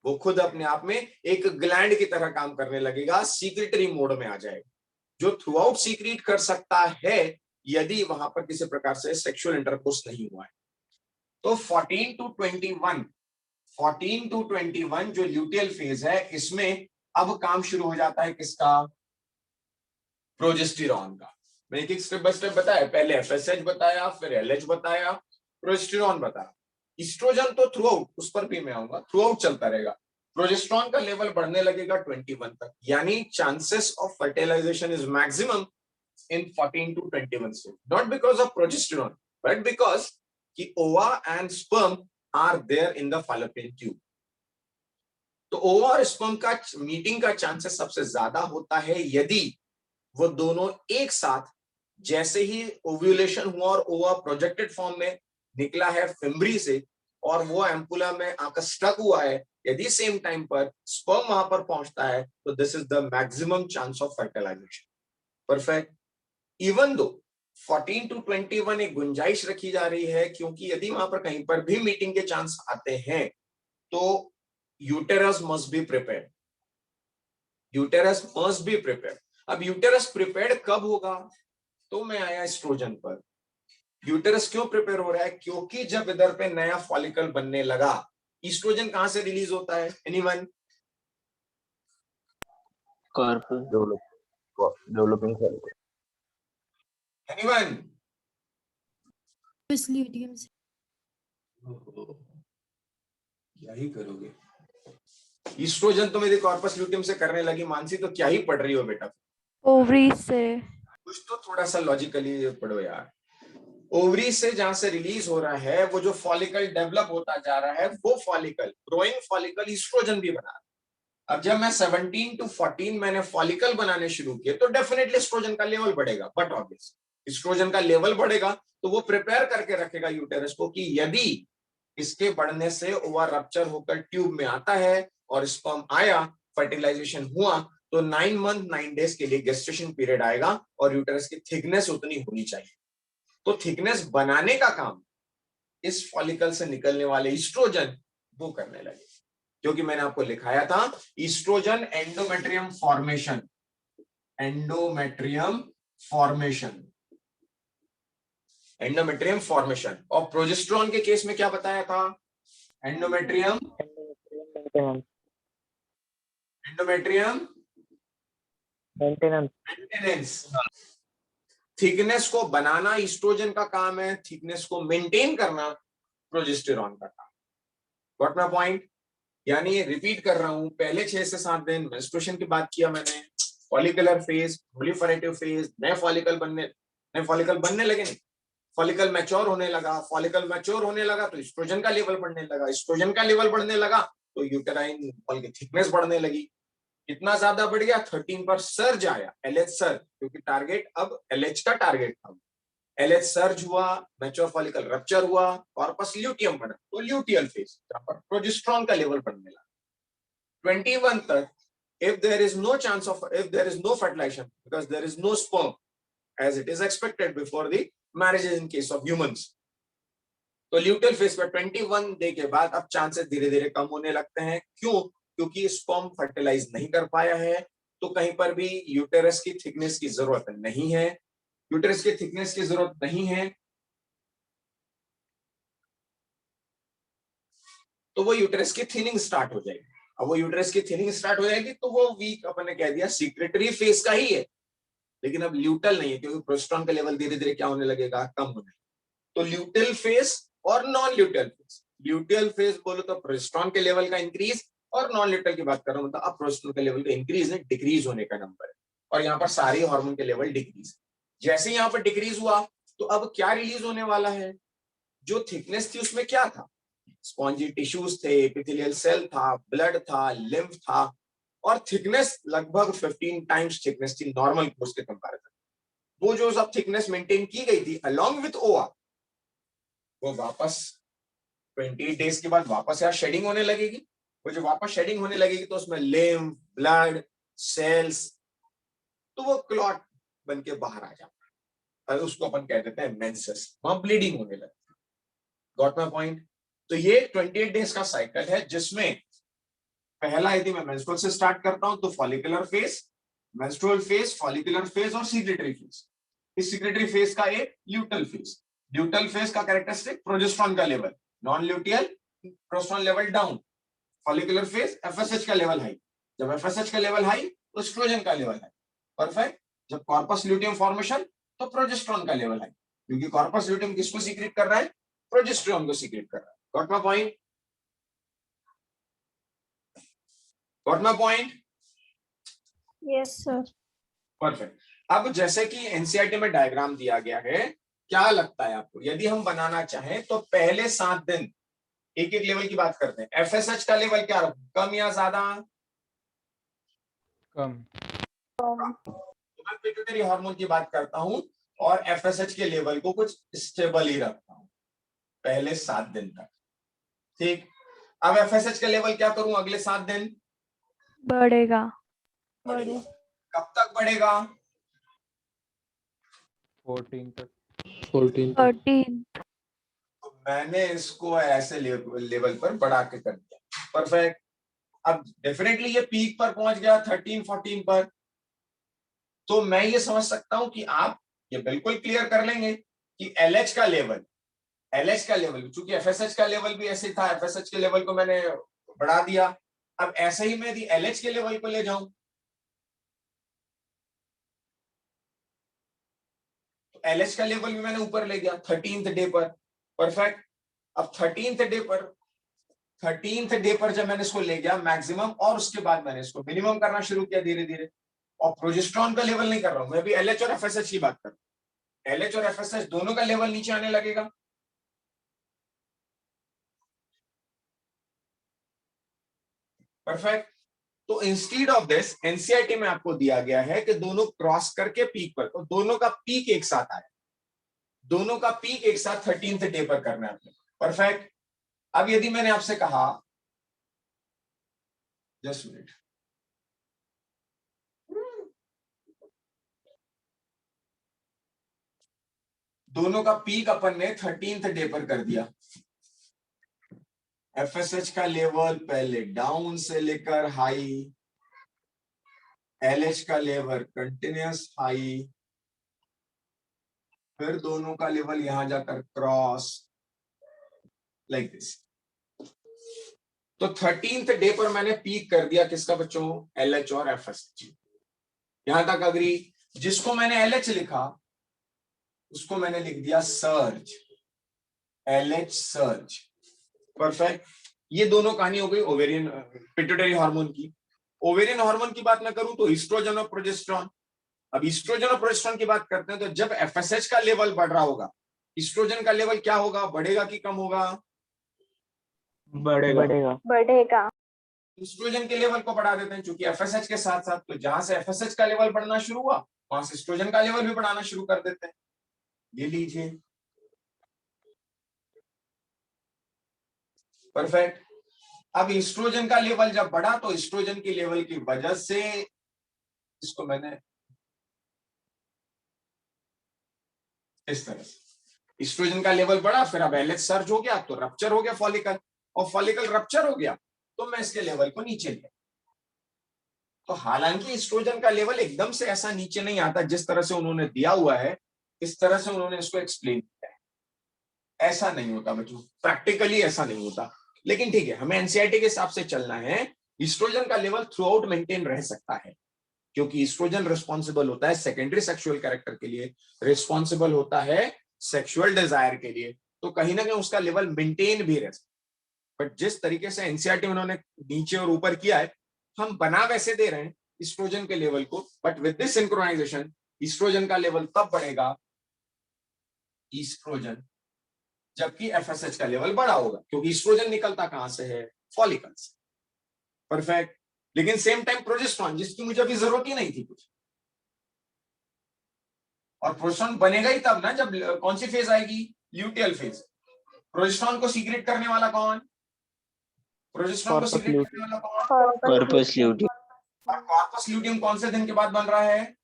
वो खुद अपने आप में एक ग्लैंड की तरह काम करने लगेगा, सीक्रेटरी मोड में आ जाएगा, जो थ्रू आउट सीक्रेट कर सकता है यदि वहां पर किसी प्रकार से सेक्सुअल इंटरकोर्स नहीं हुआ है। तो 14 टू 21 जो ल्यूटियल फेज है, इसमें अब काम शुरू हो जाता है किसका? प्रोजेस्टेरॉन का। मैंने एक स्टेप बाय स्टेप बताया, पहले एफएसएच बताया, फिर एलएच बताया, प्रोजेस्टेरॉन बताया। ईस्ट्रोजन तो थ्रू आउट, उस पर भी मैं आऊंगा, थ्रू आउट चलता रहेगा। प्रोजेस्टेरॉन का लेवल बढ़ने लगेगा 21 तक, यानी chances of fertilisation is maximum in 14 to 21 stage, not because of progesterone, but because कि ova and sperm are there in the fallopian tube. तो ओवा और स्पर्म का मीटिंग का चांसेस सबसे ज्यादा होता है यदि वो दोनों एक साथ, जैसे ही ओव्यूलेशन हुआ और ओवा प्रोजेक्टेड फॉर्म में निकला है फिम्ब्री से और वो एम्पुला में आकर स्टक हुआ है, यदि सेम टाइम पर स्पर्म वहां पर पहुंचता है तो this is the maximum chance of fertilisation. Perfect. Even दो 14 टू 21 एक गुंजाइश रखी जा रही है, क्योंकि यदि वहां पर कहीं पर भी मीटिंग के चांस आते हैं तो uterus must be prepared. Uterus must be prepared. अब यूटेरस प्रिपेयर्ड कब होगा? तो मैं आया एस्ट्रोजन पर। यूटेरस क्यों प्रिपेयर हो रहा है? क्योंकि जब इधर पे नया फॉलिकल बनने लगा, ईस्ट्रोजन कहां से रिलीज होता है? Anyone? Corpus. Developing follicle. Anyone? बस ल्यूटियम से। क्या ही करोगे? ईस्ट्रोजन तो मेरे कॉर्पस ल्यूटियम से करने लगी, मानसी तो क्या ही पढ़ रही हो बेटा? ओवरी से। कुछ तो थोड़ा सा लॉजिकली पढ़ो यार। ओवरी से जहां से रिलीज हो रहा है, वो जो फॉलिकल डेवलप होता जा रहा है, वो फॉलिकल, ग्रोइंग फॉलिकल ईस्ट्रोजन भी बना रहा है। अब जब मैं 17 टू 14 मैंने फॉलिकल बनाने शुरू किए तो डेफिनेटली एस्ट्रोजन का लेवल बढ़ेगा, बट ऑब्वियस एस्ट्रोजन का लेवल बढ़ेगा तो वो प्रिपेयर करके रखेगा यूटेरस को कि यदि इसके बढ़ने से ओवा रप्चर होकर ट्यूब में आता है और स्पर्म आया, फर्टिलाइजेशन हुआ, तो 9 मंथ 9 डेज के लिए गेस्टेशन पीरियड आएगा और यूटेरस की थिकनेस उतनी होनी चाहिए। तो थिकनेस बनाने का काम इस फॉलिकल से निकलने वाले ईस्ट्रोजन वो करने लगे, क्योंकि मैंने आपको लिखाया था oestrogen endometrium formation, endometrium formation, endometrium formation. और प्रोजेस्टेरॉन के केस में क्या बताया था? Endometrium maintenance. थिकनेस को बनाना ईस्ट्रोजन का काम है, थिकनेस को मेंटेन करना प्रोजेस्टेरॉन का काम। Got my point? यानी रिपीट कर रहा हूं, पहले 6 से 7 दिन मेंस्ट्रुएशन की बात किया मैंने, फॉलिकुलर फेज, प्रोलिफरेटिव फेज, नए फॉलिकल बनने लगे, नहीं, फॉलिकल मैच्योर होने लगा, फॉलिकल मैच्योर होने लगा तो एस्ट्रोजन का लेवल बढ़ने लगा, एस्ट्रोजन का लेवल बढ़ने लगा तो यूटेराइन वॉल की थिकनेस बढ़ने लगी। कितना ज्यादा बढ़ गया? 13 पर सर्ज आया, एलएच सर्ज, क्योंकि टारगेट अब एलएच का टारगेट था। LH सर्ज हुआ, मैच्योर फॉलिकल रप्चर हुआ, कॉर्पस ल्यूटियम बना, तो ल्यूटियल फेज जहां पर प्रोजेस्टेरॉन का लेवल बढ़ने लगा। 21 तक if there is no chance of, if there is no fertilization because there is no sperm as it is expected before the marriages in case of humans, तो luteal phase पर 21 day के बाद अब chances धीरे धीरे कम होने लगते हैं। क्यों? क्योंकि स्पर्म फर्टिलाइज नहीं कर पाया है, तो कहीं पर भी यूटेरस की थिकनेस की जरूरत नहीं है, यूटेरस की थिकनेस की जरूरत नहीं है, तो वो यूटेरस की थिनिंग स्टार्ट हो जाएगी। अब वो यूटेरस की थिनिंग स्टार्ट हो जाएगी तो वो वीक अपन ने कह दिया सीक्रेटरी फेज का ही है, लेकिन अब ल्यूटल नहीं है क्योंकि प्रोजेस्टेरॉन का लेवल धीरे धीरे क्या होने लगेगा, कम होने लगेगा। तो ल्यूटल फेज और non luteal phase, luteal phase बोलो तो प्रोजेस्टेरॉन के लेवल का इंक्रीज, और नॉन ल्यूटल की बात कर रहा हूं मतलब अब प्रोजेस्टेरॉन के लेवल का इंक्रीज है, डिक्रीज होने का नंबर है, और यहाँ पर सारे हार्मोन के लेवल डिक्रीज। जैसे यहाँ पर डिक्रीज हुआ तो अब क्या रिलीज होने वाला है, जो थिकनेस थी उसमें क्या था, स्पॉन्जी टिश्यूज थे, एपिथेलियल सेल था, ब्लड था, लिम्फ था, और थिकनेस लगभग 15 टाइम्स थिकनेस थी नॉर्मल कोर्स के कंपैरिजन। वो जो सब थिकनेस मेंटेन की गई थी अलोंग विथ ओआर, वो वापस 28 डेज के बाद वापस यहाँ शेडिंग होने लगेगी। वो जो वापस शेडिंग होने लगेगी तो उसमें लिम्फ, ब्लड, सेल्स, तो वो क्लॉट बन के बाहर आ जाता है, उसको अपन कह देते हैं मेंसेस, वहां ब्लीडिंग होने लगती है। Got my point? तो ये 28 डेज का साइकिल है जिसमें पहला यदि मैं मेंस्ट्रुअल से स्टार्ट करता हूं तो follicular phase, menstrual phase, follicular phase और सीक्रेटरी फेज। इस सीक्रेटरी फेज का एक ल्यूटल फेज, ल्यूटल फेज का कैरेक्टरिस्टिक प्रोजेस्टेरॉन का level, non luteal progesterone level down, follicular phase FSH का लेवल हाई, जब एफएसएच का लेवल हाई तो एस्ट्रोजन का लेवल हाई, परफेक्ट। जब कॉर्पस ल्यूटियम फॉर्मेशन तो प्रोजेस्टेरॉन का लेवल हाई, क्योंकि कॉर्पस ल्यूटियम किसको सीक्रेट कर रहा है, प्रोजेस्टेरॉन को सीक्रेट कर रहा है। Got my point? Got my point? Yes sir. Perfect. अब जैसे कि एनसीईआरटी में डायग्राम दिया गया है, क्या लगता है आपको यदि हम बनाना चाहें तो पहले 7 दिन एक एक लेवल की बात करते हैं, एफएसएच का लेवल क्या रखूं, कम या ज्यादा? कम। तो मैं पिट्यूटरी हार्मोन की बात करता हूं और एफएसएच के लेवल को कुछ स्टेबल ही रखता हूं पहले 7 दिन तक, ठीक। अब एफएसएच का लेवल क्या करूं अगले 7 दिन? बढ़ेगा। कब तक बढ़ेगा? 14 तक। 13। तो मैंने इसको ऐसे लेवल पर बढ़ा के कर दिया, परफेक्ट। अब डेफिनेटली ये पीक पर पहुंच गया 13-14 पर, तो मैं ये समझ सकता हूं कि आप ये बिल्कुल क्लियर कर लेंगे कि एलएच का लेवल, चूंकि एफएसएच का लेवल भी ऐसे था, एफएसएच के लेवल को मैंने बढ़ा दिया। अब ऐसे ही मैं यदि एलएच के लेवल को ले जाऊं तो एलएच का लेवल भी मैंने ऊपर ले गया 13th डे पर, परफेक्ट। अब 13th डे पर जब मैंने इसको ले गया मैक्सिमम, और उसके बाद मैंने इसको मिनिमम करना शुरू किया धीरे धीरे, और प्रोजेस्टेरॉन का लेवल नहीं कर रहा हूं मैं, भी एलएच और एफएसएच की बात कर रहा हूं। एलएच और एफएसएच दोनों का लेवल नीचे आने लगेगा, परफेक्ट। तो इंस्टीड ऑफ दिस एनसीईआरटी में आपको दिया गया है कि दोनों क्रॉस करके पीक पर, तो दोनों का पीक एक साथ आया, दोनों का पीक एक साथ 13th डे पर करना है आपने, परफेक्ट। अब यदि मैंने आपसे कहा, जस्ट मिनट, दोनों का पीक अपन ने 13th डे पर कर दिया, एफएसएच का लेवल पहले डाउन से लेकर हाई, एलएच का लेवल कंटिन्यूअस हाई, फिर दोनों का लेवल यहां जाकर क्रॉस, लाइक दिस। तो 13th डे पर मैंने पीक कर दिया किसका बच्चों, एलएच और एफएसएच। यहां तक अग्री? जिसको मैंने एलएच लिखा उसको मैंने लिख दिया सर्ज, एलएच सर्ज, परफेक्ट। ये दोनों कहानी हो गई ओवेरियन पिट्यूटरी हार्मोन की। ओवेरियन हार्मोन की बात मैं करूं तो ईस्ट्रोजन और प्रोजेस्टेरॉन। अब ईस्ट्रोजन और प्रोजेस्टेरॉन की बात करते हैं तो जब एफएसएच का लेवल बढ़ रहा होगा, ईस्ट्रोजन का लेवल क्या होगा, बढ़ेगा कि कम होगा? बढ़ेगा। ईस्ट्रोजन के लेवल को बढ़ा देते हैं क्योंकि एफएसएच के साथ साथ, तो जहां से एफएसएच का लेवल बढ़ना शुरू हुआ वहां से ईस्ट्रोजन का लेवल भी बढ़ाना शुरू कर देते हैं। ये लीजिए, परफेक्ट। अब ईस्ट्रोजन का लेवल जब बढ़ा तो ईस्ट्रोजन की लेवल की वजह से, इसको मैंने इस तरह से, ईस्ट्रोजन का लेवल बढ़ा, फिर अब एलएच सर्ज हो गया तो रप्चर हो गया फॉलिकल, और फॉलिकल रप्चर हो गया तो मैं इसके लेवल को नीचे लिया। तो हालांकि ईस्ट्रोजन का लेवल एकदम से ऐसा नीचे नहीं आता जिस तरह से उन्होंने दिया हुआ है, इस तरह से उन्होंने इसको एक्सप्लेन किया है, ऐसा नहीं होता बच्चों, प्रैक्टिकली ऐसा नहीं होता। लेकिन ठीक है, हमें एनसीईआरटी के हिसाब से चलना है। ईस्ट्रोजन का लेवल थ्रू आउट मेंटेन रह सकता है, क्योंकि ईस्ट्रोजन रिस्पॉन्सिबल होता है सेकेंडरी सेक्सुअल कैरेक्टर के लिए, रिस्पॉन्सिबल होता है सेक्सुअल डिजायर के लिए, तो कहीं ना कहीं उसका लेवल मेंटेन भी रह सकता है। बट जिस तरीके से एनसीईआरटी उन्होंने नीचे और ऊपर किया है, हम बना वैसे दे रहे हैं ईस्ट्रोजन के लेवल को, but with this synchronisation oestrogen का लेवल तब बढ़ेगा ईस्ट्रोजन जबकि एफएसएच का लेवल बड़ा होगा, क्योंकि ईस्ट्रोजन निकलता कहां से है, फॉलिकल से। परफेक्ट। लेकिन सेम टाइम प्रोजेस्टेरॉन, जिसकी मुझे अभी जरूरत ही नहीं थी कुछ, और प्रोजेस्टेरॉन बनेगा ही तब ना जब कौन सी फेज आएगी, ल्यूटियल फेज। प्रोजेस्टेरॉन को सीक्रेट करने वाला कौन, प्रोजेस्टेरॉन को सीक्रेट करने वाला कौन, कॉर्पस ल्यूटियम। और कॉर्पस ल्यूटियम कौन से दिन के बाद बन रहा है,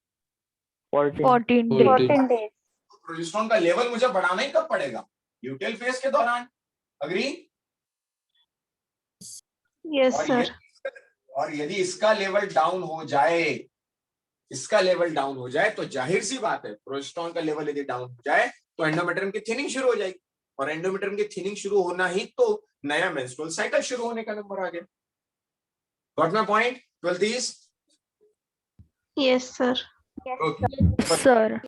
14 14 days. प्रोजेस्टेरॉन का लेवल मुझे बढ़ाना ही कब पड़ेगा, ल्यूटियल फेज के दौरान। अग्री? Yes, sir. और यदि इसका लेवल डाउन हो जाए, इसका लेवल डाउन हो जाए, तो जाहिर सी बात है प्रोजेस्टेरॉन का लेवल यदि डाउन हो जाए तो एंडोमेट्रियम की थिनिंग शुरू हो जाएगी, और एंडोमेट्रियम की थिनिंग शुरू होना ही तो नया मेंस्ट्रुअल साइकिल शुरू होने का नंबर आ गया। Got my point? 12 Yes, sir. Sir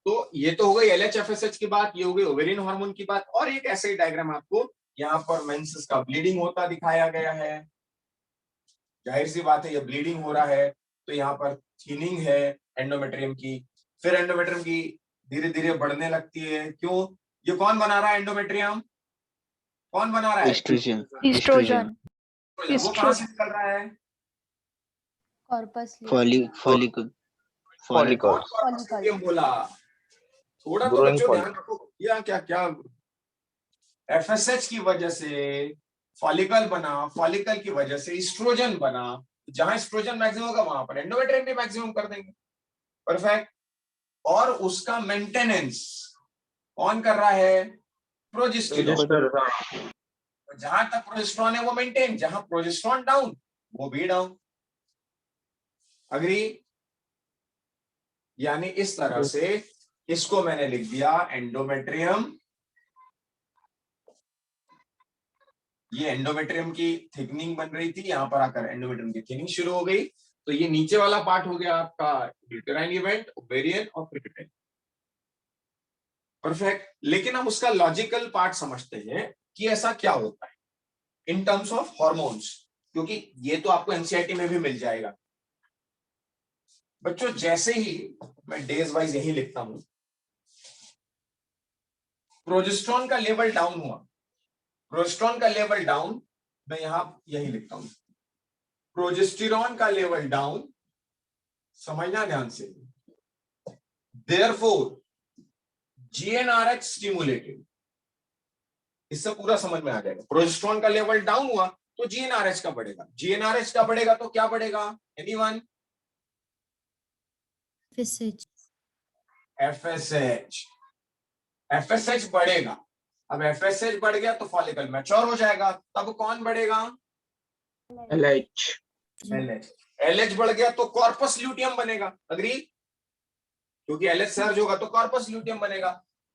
तो ये तो हो गई एलएचएफएसएच की बात, ये हो गई ओवेरियन हार्मोन की बात। और एक ऐसे ही डायग्राम आपको यहाँ पर मेंसेस का ब्लीडिंग होता दिखाया गया है। जाहिर सी बात है ये ब्लीडिंग हो रहा है तो यहाँ पर थिनिंग है एंडोमेट्रियम की, फिर एंडोमेट्रियम की धीरे धीरे बढ़ने लगती है। क्यों? ये कौन बना रहा है एंडोमेट्रियम, कौन बना रहा है, एस्ट्रोजन। वो कहां से निकल रहा है, कॉर्पस फॉलिकल। Follicles. फॉलिकल बोला, थोड़ा तो Growing बच्चों ध्यान follicle. रखो, या क्या क्या एफएसएच की वजह से फॉलिकल बना, फॉलिकल की वजह से ईस्ट्रोजन बना, जहां ईस्ट्रोजन मैक्सिमम होगा वहां पर एंडोमेट्रियम भी मैक्सिमम कर देंगे। परफेक्ट। और उसका मेंटेनेंस कौन कर रहा है, प्रोजेस्टेरॉन। जहां तक प्रोजेस्टेरॉन है वो मेंटेन, जहां प्रोजेस्टेरॉन डाउन वो भी डाउन। अग्री? यानी इस तरह से इसको मैंने लिख दिया एंडोमेट्रियम, ये एंडोमेट्रियम की थिकनिंग बन रही थी, यहां पर आकर एंडोमेट्रियम की थिकनिंग शुरू हो गई, तो ये नीचे वाला पार्ट हो गया आपका यूटेराइन इवेंट, ओवेरियन और पिट्यूटरी। परफेक्ट। लेकिन हम उसका लॉजिकल पार्ट समझते हैं कि ऐसा क्या होता है इन टर्म्स ऑफ हॉर्मोन्स, क्योंकि ये तो आपको एनसीईआरटी में भी मिल जाएगा। बच्चों जैसे ही मैं डेज वाइज यही लिखता हूं, प्रोजेस्टेरॉन का लेवल डाउन हुआ, प्रोजेस्टेरॉन का लेवल डाउन, मैं यहां यही लिखता हूं, प्रोजेस्टेरॉन का लेवल डाउन, समझना ध्यान से, देयरफॉर जीएनआरएच स्टिमुलेटेड, इससे पूरा समझ में आ जाएगा। प्रोजेस्टेरॉन का लेवल डाउन हुआ तो जीएनआरएच का बढ़ेगा, जीएनआरएच का बढ़ेगा तो क्या बढ़ेगा, एनीवन? एफएसएच। एफएसएच बढ़ेगा। अब एफएसएच बढ़ गया तो फॉलिकल मैच्योर हो जाएगा, तब कौन बढ़ेगा, LH। एलएच। एलएच बढ़ गया तो कॉर्पस ल्यूटियम बनेगा। अग्री? क्योंकि एलएच सर्ज होगा तो कॉर्पस ल्यूटियम बनेगा।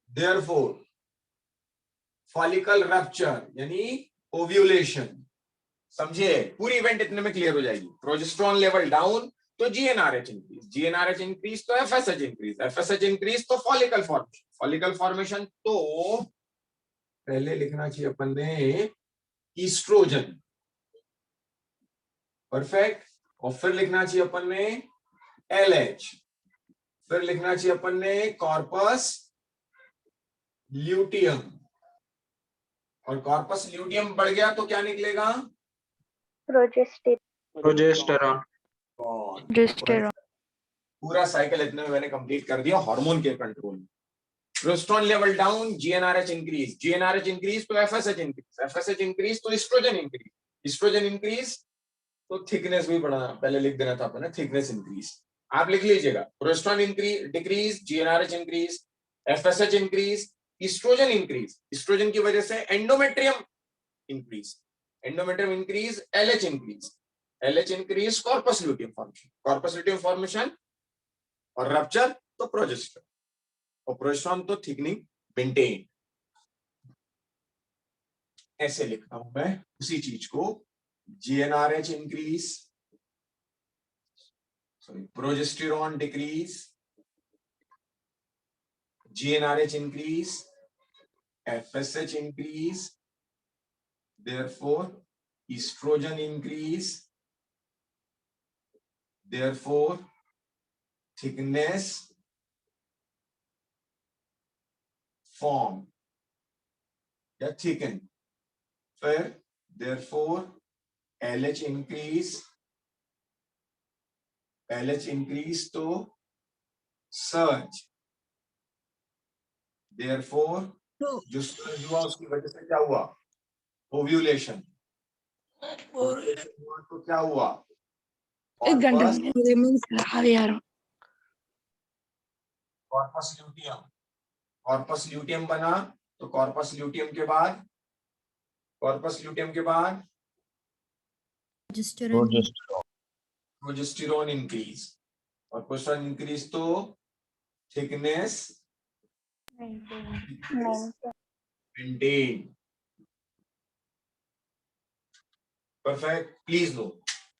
देयरफॉर फॉलिकल रप्चर यानी ओव्यूलेशन। समझिए, पूरी इवेंट इतने में क्लियर हो जाएगी। प्रोजेस्टेरॉन लेवल डाउन तो जीएनआरएच इंक्रीज, जीएनआरएच इंक्रीज तो एफएसएच इंक्रीज, एफएसएच इंक्रीज तो फॉलिकल फॉर्मेशन, फॉलिकल फॉर्मेशन तो पहले लिखना चाहिए अपन ने ईस्ट्रोजन। परफेक्ट। और फिर लिखना चाहिए अपन ने एलएच, फिर लिखना चाहिए अपन ने कॉर्पस ल्यूटियम, और कॉर्पस ल्यूटियम बढ़ गया तो क्या निकलेगा, प्रोजेस्टेरॉन। पूरा साइकिल इतने में मैंने कंप्लीट कर दिया हार्मोन के कंट्रोल में। Progesterone level down, GnRH increase, GnRH increase तो एफएसएच इंक्रीज, एफएसएच इंक्रीज तो एस्ट्रोजन इंक्रीज, एस्ट्रोजन इंक्रीज तो थिकनेस भी बढ़ाना, पहले लिख देना था अपने, थिकनेस इंक्रीज। आप लिख लीजिएगा, progesterone increase decrease, GnRH increase, FSH increase, oestrogen increase, oestrogen की वजह से endometrium increase, endometrium increase, LH increase, LH increase, corpus luteum formation, corpus luteum formation और रप्चर तो प्रोजेस्टेरॉन, और प्रोजेस्टेरॉन तो थिकनिंग मेंटेन। ऐसे लिखता हूं मैं उसी चीज को, GnRH increase, sorry progesterone decrease, GnRH increase, FSH increase, therefore estrogen increase, therefore thickness form या thicken, फिर therefore LH increase, LH increase तो surge, therefore जो surge हुआ उसकी वजह से क्या हुआ, ओव्यूलेशन, ओव्यूलेशन हुआ तो क्या हुआ, कॉर्पस ल्यूटियम, कॉर्पस ल्यूटियम बना तो कॉर्पस ल्यूटियम के बाद, कॉर्पस ल्यूटियम के बाद प्रोजेस्टेरॉन प्रोजेस्टेरॉन इंक्रीज, और प्रोजेस्टेरॉन इंक्रीज तो thickness maintain. Perfect, please no,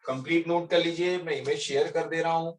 complete note कर लीजिए, मैं इमेज शेयर कर दे रहा हूं।